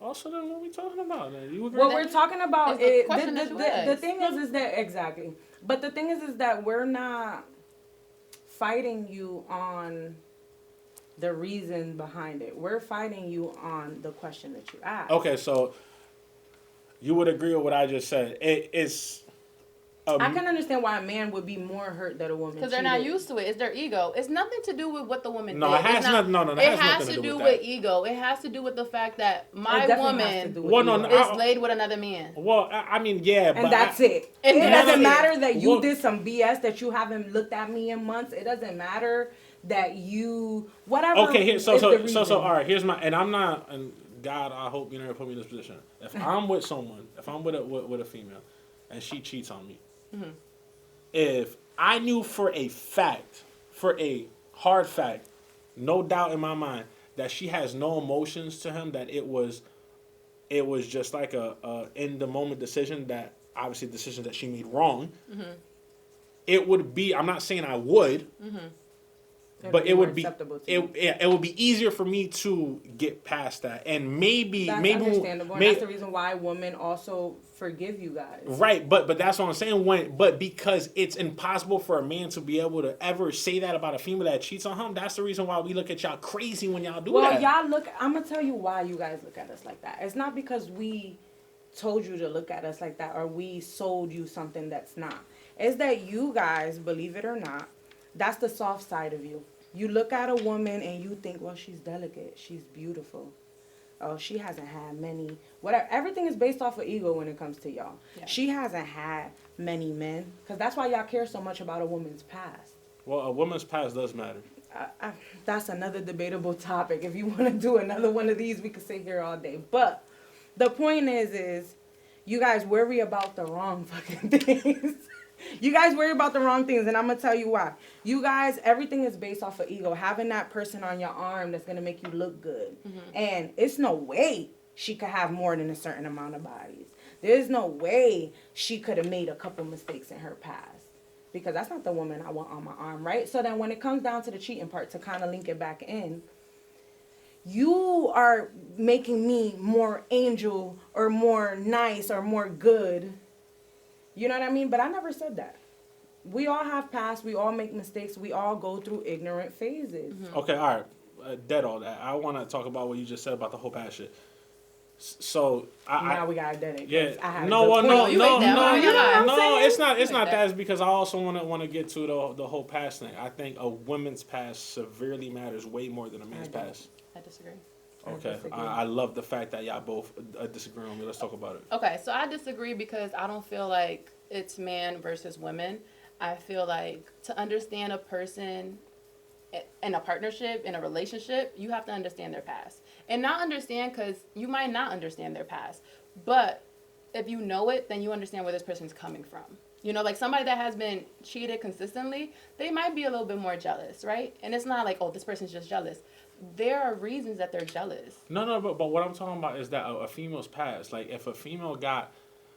Also, then what we talking about? Then? You agree? What we're talking about It's is the question that you the asked. thing is that exactly. But the thing is that we're not fighting you on the reason behind it. We're fighting you on the question that you asked. Okay, so you would agree with what I just said. It's. I can understand why a man would be more hurt that a woman Because they're not cheated. used to it. It's their ego. It's nothing to do with what the woman No, did. it has It's not, nothing. No, that it has has nothing to do with with that. ego. It has to do with the fact that my It definitely has to woman do with Well, no, ego. no, is laid with another man. Well, I mean, yeah, but And that's it. And It that's doesn't it. matter that you Well- did some BS, that you haven't looked at me in months. It doesn't matter that you whatever. Okay, here, is the reason. all right. Here's my, and I'm not, and God, I hope you never put me in this position. If I'm with someone, if I'm with a female, and she cheats on me, if I knew for a hard fact, no doubt in my mind that she has no emotions to him, that it was just like a in the moment decision, that obviously decision that she made wrong. It would be. I'm not saying I would. But it would be it would be easier for me to get past that, and maybe That's understandable. And that's the reason why women also forgive you guys. Right, but that's what I'm saying. But because it's impossible for a man to be able to ever say that about a female that cheats on him, that's the reason why we look at y'all crazy when y'all do that. Well, y'all look. I'm gonna tell you why you guys look at us like that. It's not because we told you to look at us like that or we sold you something that's not. It's that you guys, believe it or not, that's the soft side of you. You look at a woman and you think, well, she's delicate, she's beautiful. Oh, she hasn't had many. Whatever. Everything is based off of ego when it comes to y'all. Yeah. She hasn't had many men, because that's why y'all care so much about a woman's past. Well, a woman's past does matter. That's another debatable topic. If you want to do another one of these, we could sit here all day. But the point is you guys worry about the wrong fucking things. You guys worry about the wrong things, and I'm going to tell you why. You guys, everything is based off of ego. Having that person on your arm that's going to make you look good. And it's no way she could have more than a certain amount of bodies. There's no way she could have made a couple mistakes in her past. Because that's not the woman I want on my arm, right? So then when it comes down to the cheating part, to kind of link it back in, you are making me more angel or more nice or more good. You know what I mean? But I never said that. We all have past. We all make mistakes. We all go through ignorant phases. Okay, all right. Dead all that. I want to talk about what you just said about the whole past shit. So Now we got to dead it. yeah. I had No, a good no, point. You no, ate that. no, You know what I'm no. saying? It's not. It's You ate not that. that. It's because I also want to get to the whole past thing. I think a woman's past severely matters way more than a man's don't. past. I disagree. Okay, disagree. I love the fact that y'all both disagree on me. Let's talk about it. Okay, so I disagree because I don't feel like it's man versus women. I feel like to understand a person in a partnership, in a relationship, you have to understand their past. And not understand because you might not understand their past. But if you know it, then you understand where this person's coming from. You know, like somebody that has been cheated consistently, they might be a little bit more jealous, right? And it's not like, oh, this person's just jealous. There are reasons that they're jealous. No, but what I'm talking about is that a female's past. Like, if a female got,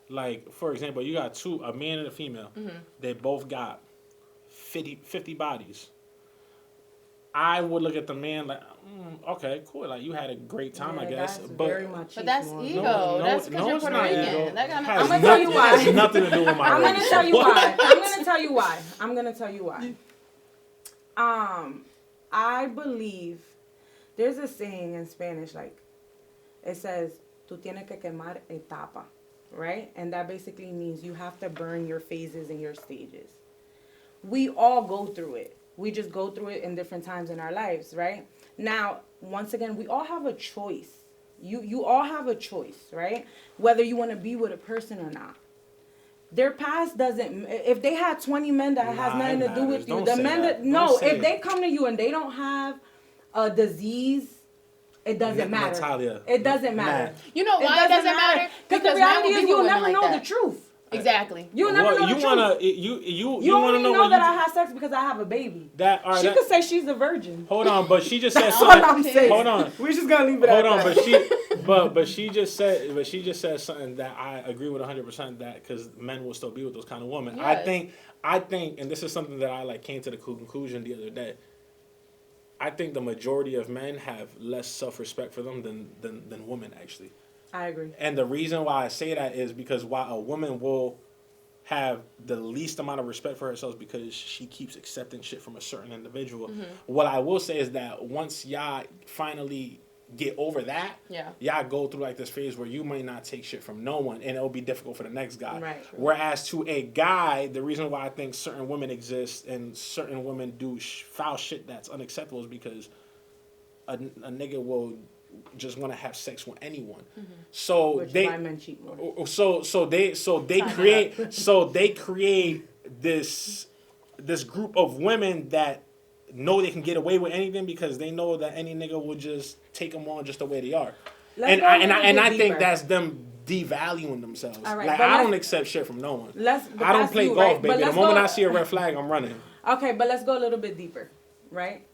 like, for example, you got a man and a female. They both got 50 bodies. I would look at the man like, okay, cool. Like, you had a great time, I guess. That's But very much But that's more. ego. That's because you're it's Puerto not Rican. ego. That got Has I'm gonna tell you nothing- why. It has nothing to do with my I'm race. gonna tell you why. I'm gonna tell you why. I believe there's a saying in Spanish, like, it says, "Tú tienes que quemar etapa," right? And that basically means you have to burn your phases and your stages. We all go through it. We just go through it in different times in our lives, right? Now, once again, we all have a choice. You all have a choice, right? Whether you want to be with a person or not. Their past doesn't. If they had 20 men that has Nah, nothing it to do with matters. you, Don't the say men that. that Don't no, say if it. they come to you and they don't have a disease it doesn't matter. Natalia. It doesn't matter. You know why it doesn't matter? Because the reality is you'll never know the truth. Exactly. You'll never know the truth. You only know that I had sex because I have a baby. She could say she's a virgin. Hold on, but she just said That's something. all I'm saying. Hold on. We're just gonna leave it at that. but she just said something that I agree with 100%. That because men will still be with those kind of women. Yes. I think, and this is something that I came to the conclusion the other day. I think the majority of men have less self-respect for them than women actually. I agree. And the reason why I say that is because while a woman will have the least amount of respect for herself because she keeps accepting shit from a certain individual. Mm-hmm. What I will say is that once y'all finally get over that, y'all go through this phase where you might not take shit from no one and it'll be difficult for the next guy. Right. Whereas to a guy, the reason why I think certain women exist and certain women do foul shit that's unacceptable is because a nigga will just want to have sex with anyone. Mm-hmm. So which is why men cheat more. So they create this group of women that know they can get away with anything because they know that any nigga will just take them on just the way they are. I think that's them devaluing themselves. Right, I don't accept shit from no one. I don't play golf, baby. The moment I see a red flag, I'm running. Okay, but let's go a little bit deeper, right?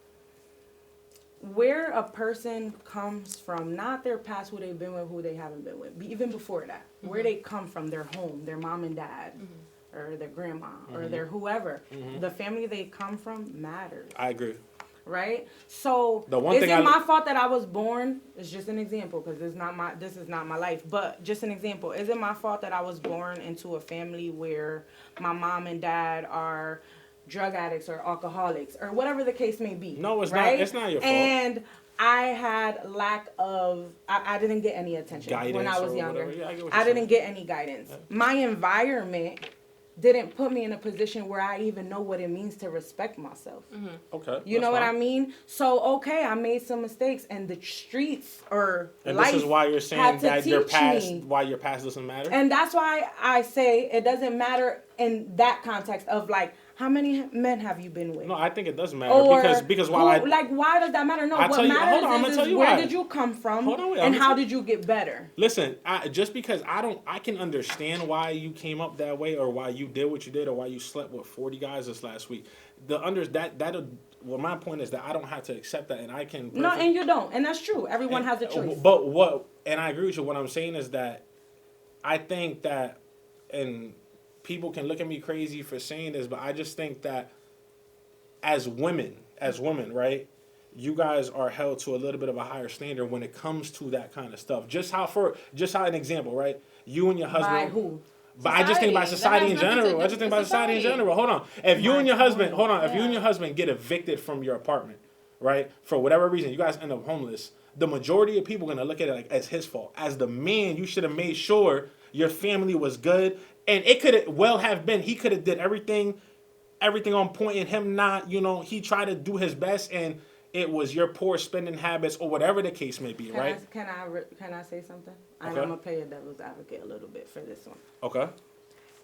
Where a person comes from, not their past, who they've been with, who they haven't been with, even before that, where they come from, their home, their mom and dad, or their grandma, or their whoever, the family they come from matters. I agree. Right? So, is it my fault that I was born? It's just an example, because this is not my life, but just an example. Is it my fault that I was born into a family where my mom and dad are drug addicts or alcoholics or whatever the case may be? No, it's not. It's not your fault. And I had lack of. I didn't get any attention when I was younger. Yeah, I didn't get any guidance. Yeah. My environment didn't put me in a position where I even know what it means to respect myself. Mm-hmm. Okay. You know what I mean? So I made some mistakes, and the streets or and life this is why you're saying that your past, why your past doesn't matter. And that's why I say it doesn't matter in that context of how many men have you been with? No, I think it does matter because why does that matter? No, what matters is where did you come from and how did you get better? Listen, just because I can understand why you came up that way or why you did what you did or why you slept with 40 guys this last week. Well, my point is that I don't have to accept that, and I can. No, and you don't, and that's true. Everyone has a choice. And I agree with you. What I'm saying is that I think that, and people can look at me crazy for saying this, but I just think that as women, right, you guys are held to a little bit of a higher standard when it comes to that kind of stuff. Just how an example, right? You and your husband. By who? But I just think about society in general. Hold on. If you and your husband get evicted from your apartment, right, for whatever reason, you guys end up homeless, the majority of people are going to look at it as his fault. As the man, you should have made sure your family was good. And it could have been, he could have did everything on point, and him not, he tried to do his best, and it was your poor spending habits or whatever the case may be, right? Can I say something? Okay. I'm going to play a devil's advocate a little bit for this one. Okay.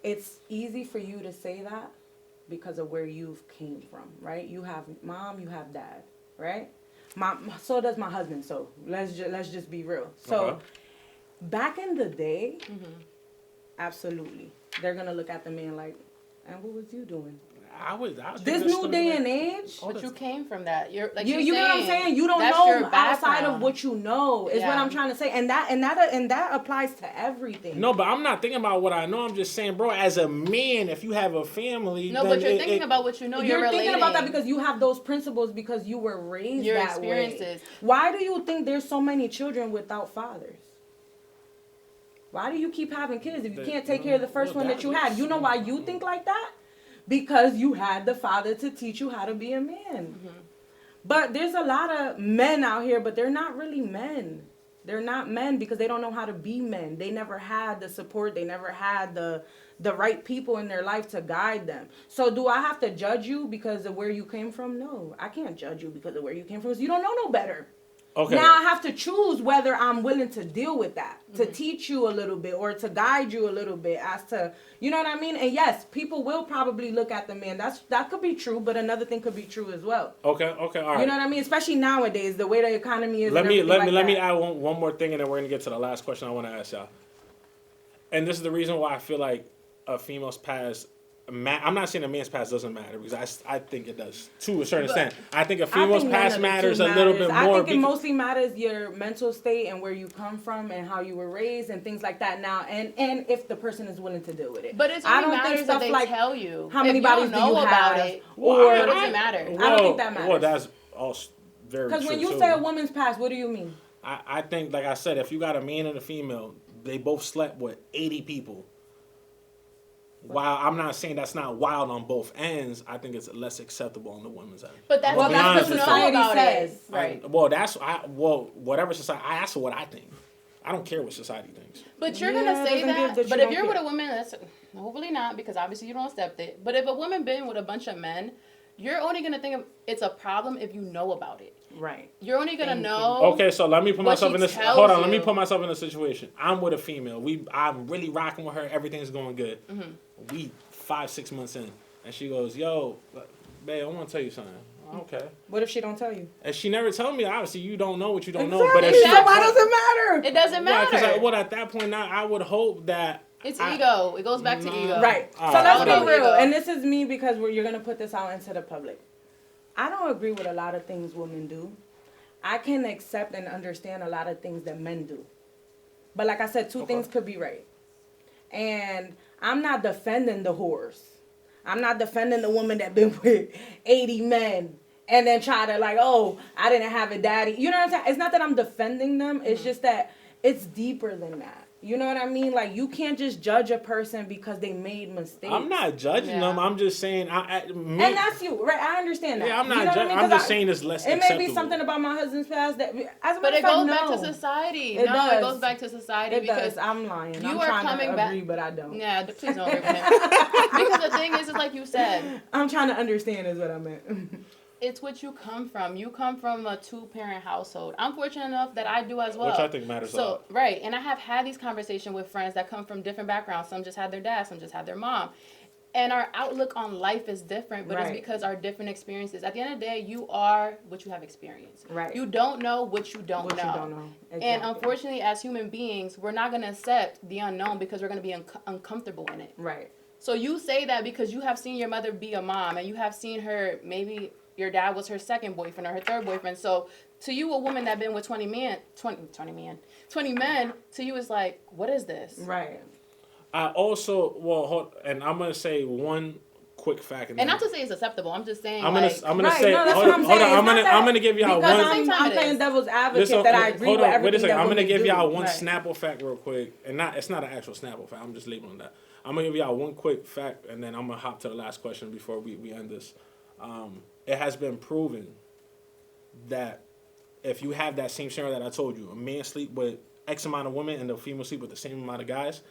It's easy for you to say that because of where you've came from, right? You have mom, you have dad, right? So does my husband, so let's just be real. So back in the day, absolutely. They're going to look at the man like, and what was you doing? I was this new day and age. But you came from that. You know what I'm saying? You don't know outside of what you know is what I'm trying to say. And that applies to everything. No, but I'm not thinking about what I know. I'm just saying, bro, as a man, if you have a family. No, but you're thinking about what you know. You're thinking about that because you have those principles because you were raised your that experiences. Way. Why do you think there's so many children without fathers? Why do you keep having kids if you can't take care of the first one that you had? You know why you think like that? Because you had the father to teach you how to be a man. Mm-hmm. But there's a lot of men out here, but they're not really men. They're not men because they don't know how to be men. They never had the support. They never had the right people in their life to guide them. So do I have to judge you because of where you came from? No, I can't judge you because of where you came from. You don't know no better. Okay. Now I have to choose whether I'm willing to deal with that, to teach you a little bit or to guide you a little bit as to, you know what I mean? And yes, people will probably look at the man. That could be true, but another thing could be true as well. Okay, all right. You know what I mean? Especially nowadays, the way the economy is. Let me add one more thing, and then we're gonna get to the last question I want to ask y'all. And this is the reason why I feel like a female's past. I'm not saying a man's past doesn't matter because I think it does to a certain extent. I think a female's past matters a little bit more. I think it mostly matters your mental state and where you come from and how you were raised and things like that. Now and if the person is willing to deal with it. But it's only matters that they tell you. How many bodies do you about have? it? Or what does it matter? I don't think that matters. Well, that's also very true. Because when you say a woman's past, what do you mean? I think, like I said, if you got a man and a female, they both slept with 80 people. While I'm not saying that's not wild on both ends, I think it's less acceptable on the women's end. But that's what society says. Right. Whatever society. I ask what I think. I don't care what society thinks. But you're gonna say that. But if you're with a woman, that's hopefully not, because obviously you don't accept it. But if a woman been with a bunch of men, you're only gonna think of it's a problem if you know about it. Right. You're only gonna know. Okay, so let me put myself in this. Hold on, let me put myself in a situation. I'm with a female. I'm really rocking with her. Everything's going good. Mm-hmm. We 5-6 months in, and she goes, "Yo, babe, I want to tell you something." Okay. What if she don't tell you? And she never told me. Obviously, you don't know what you don't Exactly. know. But if she, why does it matter? It doesn't matter. Yeah, because at that point now, I would hope that it's ego. It goes back to ego. Right. So let's be real. And this is me because you're gonna put this out into the public. I don't agree with a lot of things women do. I can accept and understand a lot of things that men do. But like I said, two things could be right. And I'm not defending the whores. I'm not defending the woman that been with 80 men and then try to like, oh, I didn't have a daddy. You know what I'm saying? It's not that I'm defending them. It's just that it's deeper than that. You know what I mean? Like, you can't just judge a person because they made mistakes. I'm not judging them. I'm just saying. And that's you, right? I understand that. Yeah, I'm not judging. I'm just saying it's less acceptable. It may be something about my husband's past that, as a but matter it of fact, goes no. back to society. It does. It goes back to society because I'm lying. You I'm are trying coming to back. agree, but I don't. Yeah, please don't agree with him. Because the thing is like you said. I'm trying to understand is what I meant. It's what you come from. You come from a 2-parent household. I'm fortunate enough that I do as well. Which I think matters a lot. Right. And I have had these conversations with friends that come from different backgrounds. Some just had their dad, some just had their mom. And our outlook on life is different, but it's because our different experiences. At the end of the day, you are what you have experienced. Right. You don't know what you don't know. You don't know. Exactly. And unfortunately, as human beings, we're not going to accept the unknown because we're going to be uncomfortable in it. Right. So you say that because you have seen your mother be a mom and you have seen her maybe... Your dad was her second boyfriend or her third boyfriend. So to you, a woman that been with 20 men, to you is like, what is this? Right. I also, and I'm going to say one quick fact. And not to say it's acceptable. I'm just saying I'm going to say, hold on. I'm going to give y'all one. I'm playing devil's advocate that I agree with everything that I'm going to give y'all do. one Snapple fact real quick. And it's not an actual Snapple fact. I'm just labeling that. I'm going to give y'all one quick fact, and then I'm going to hop to the last question before we end this. It has been proven that if you have that same scenario that I told you, a man sleep with X amount of women and the female sleep with the same amount of guys,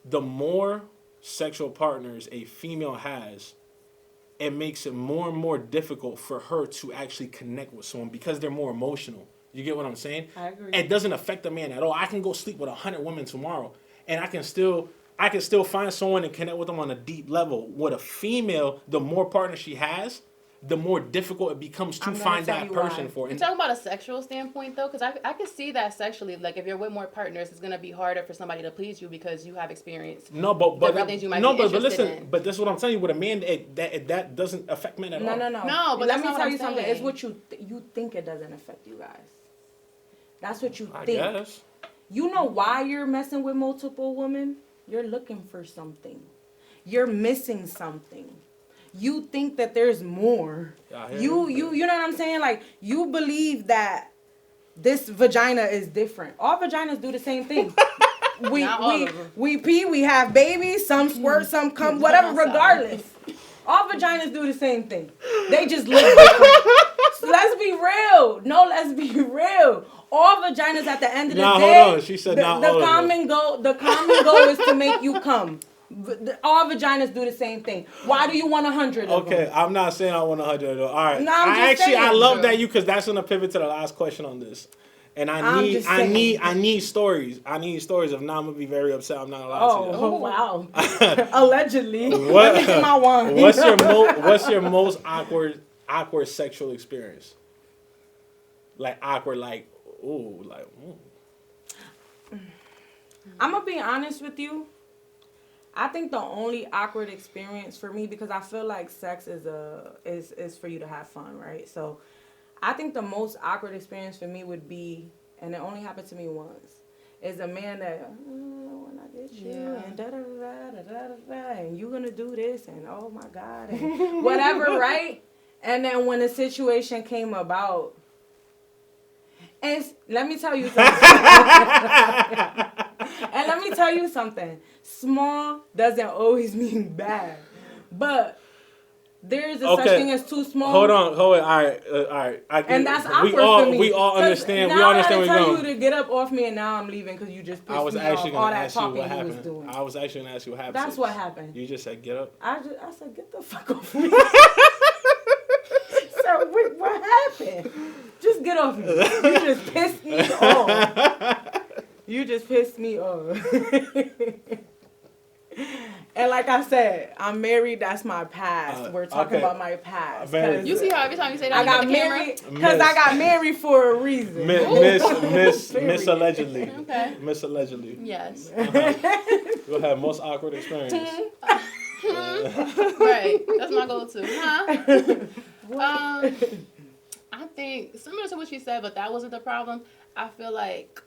the more sexual partners a female has, it makes it more and more difficult for her to actually connect with someone because they're more emotional. You get what I'm saying? I agree. It doesn't affect the man at all. I can go sleep with 100 women tomorrow, and I can still find someone and connect with them on a deep level. With a female, the more partners she has, the more difficult it becomes to find that person for. You're talking about a sexual standpoint, though? Because I can see that sexually. Like, if you're with more partners, it's going to be harder for somebody to please you because you have experience. No, but things you might be listen, in. but this is what I'm telling you. With a man, that doesn't affect men at all. No. No, but let me tell you something. It's what you think it doesn't affect you guys. That's what you think. I guess. You know why you're messing with multiple women? You're looking for something. You're missing something. You think that there's more. You know what I'm saying? Like, you believe that this vagina is different. All vaginas do the same thing. We pee, we have babies, some squirt, some come, whatever, regardless. All vaginas do the same thing. They just look different. So let's be real. Let's be real. All vaginas at the end of the day. Hold on. She said the common goal is to make you come. All vaginas do the same thing. Why do you want 100 of them? Okay, I'm not saying I want 100 of them. All right. No, I'm just saying, I love bro. that because that's gonna pivot to the last question on this. And I need stories. I need stories. If not, I'm gonna be very upset. I'm not allowed to. Oh wow! Allegedly. What- Let me get my wine. What's your most awkward sexual experience? Like awkward, like ooh, like. Ooh. I'm gonna be honest with you. I think the only awkward experience for me, because I feel like sex is for you to have fun, right? So I think the most awkward experience for me would be, and it only happened to me once, is a man that, when I get you, and da-da-da-da-da-da-da, and you gonna do this, and oh my God, and whatever, right? And then when the situation came about, and let me tell you something. And let me tell you something. Small doesn't always mean bad. But there is such thing as too small. Hold on. All right. And that's awkward for me. We all understand. Now We all understand I where you're tell going. you to get up off me, and now I'm leaving because you just pissed I was me actually off. All going to that ask you talking what you was happened. doing. I was actually going to ask you what happened. That's what happened. You just said get up. I said, get the fuck off me. So what happened? Just get off me. You just pissed me off. You just pissed me off. And like I said, I'm married. That's my past. We're talking okay. about my past. You see how every time you say that, I you got get the camera? married because I got married for a reason. Miss allegedly. Okay. Miss allegedly. Yes. Go ahead. Most awkward experience. Right. That's my go-to. Huh? I think similar to what she said, but that wasn't the problem. I feel like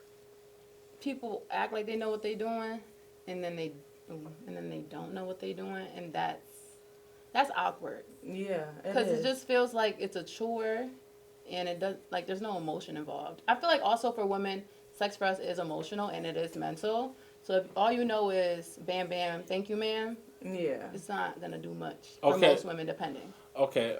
people act like they know what they're doing, and then they don't know what they're doing, and that's awkward. Yeah, because it just feels like it's a chore, and it does like there's no emotion involved. I feel like also for women, sex for us is emotional and it is mental. So if all you know is bam bam, thank you ma'am, yeah, it's not gonna do much for most women, depending. Okay.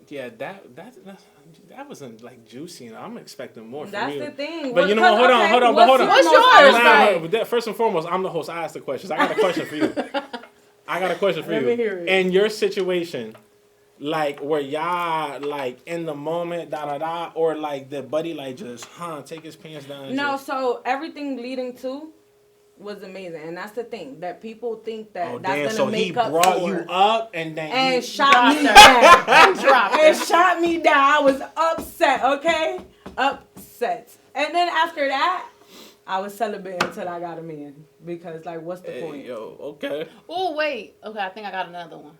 Yeah, that wasn't like juicy, and I'm expecting more from you. That's the thing. But you know what? Hold on. What's yours? First and foremost, I'm the host. I asked the questions. I got a question for you. Let me hear it. In your situation, like, were y'all like in the moment, or like the buddy like just take his pants down? No, so everything leading to was amazing, and that's the thing that people think that that's gonna make up for. So he brought you up and shot me down. And shot me down. I was upset. Okay, upset. And then after that, I was celebrating until I got a man because like, what's the point? Yo, okay. Oh wait, okay. I think I got another one.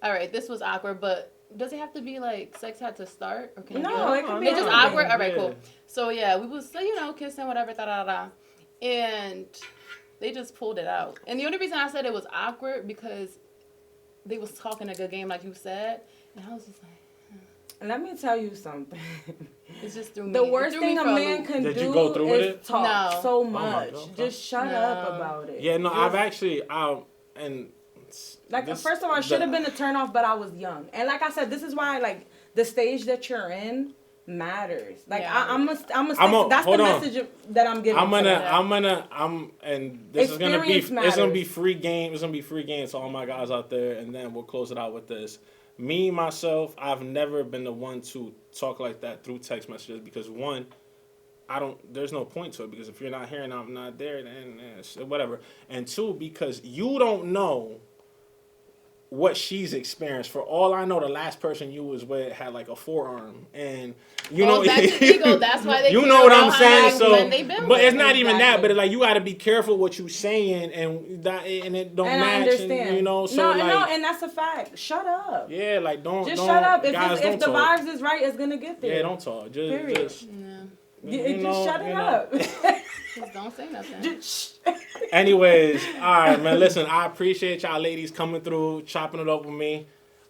All right, this was awkward, but does it have to be like sex had to start, or can it could be it's just awkward? All right, Yeah. cool. So yeah, we was kissing, whatever, and they just pulled it out. And the only reason I said it was awkward because they was talking a good game, like you said, and I was just like, Let me tell you something. It's just through me. The worst thing a man can Did do you go through with is it? talk No. so my much. God. Just shut up about it. Yeah, no, Just, I've actually first of all, it should have been a turn off, but I was young. And like I said, this is why like the stage that you're in matters. Like Yeah. that's the message that I'm giving. And this is gonna be Experience it's gonna be matters. free game. It's gonna be free game to all my guys out there, and then we'll close it out with this. Me myself, I've never been the one to talk like that through text messages because one, there's no point to it because if you're not here and I'm not there, then whatever. And two, because you don't know what she's experienced. For all I know, the last person you was with had like a forearm, and you know that's the ego. That's why they. You know what I'm saying? Like, so, when they been but it's with. not even that. Exactly. But like you got to be careful what you saying, and it don't And match. I understand. And, you know, so and that's a fact. Shut up. yeah, like don't Shut up. If guys, the don't talk. vibes is right, it's gonna get there. Yeah, don't talk. Period. Just Shut it up. Just don't say nothing. Just Anyways, all right, man. Listen, I appreciate y'all ladies coming through, chopping it up with me.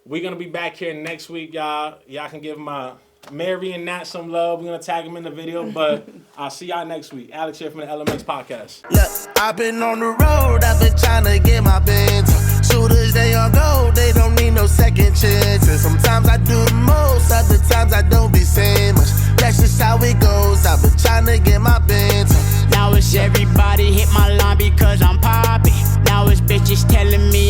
We're gonna be back here next week, y'all. Y'all can give my Mary and Nat some love. We're gonna tag them in the video, but I'll see y'all next week. Alex here from the LMX Podcast. Look, I've been on the road, I've been trying to get my bins. Shooters, they on go, they don't need no second chances. Sometimes I do the most, other times I don't be saying much. That's just how it goes, I've been trying to get my bins. Now it's everybody hit my line because I'm bitch telling me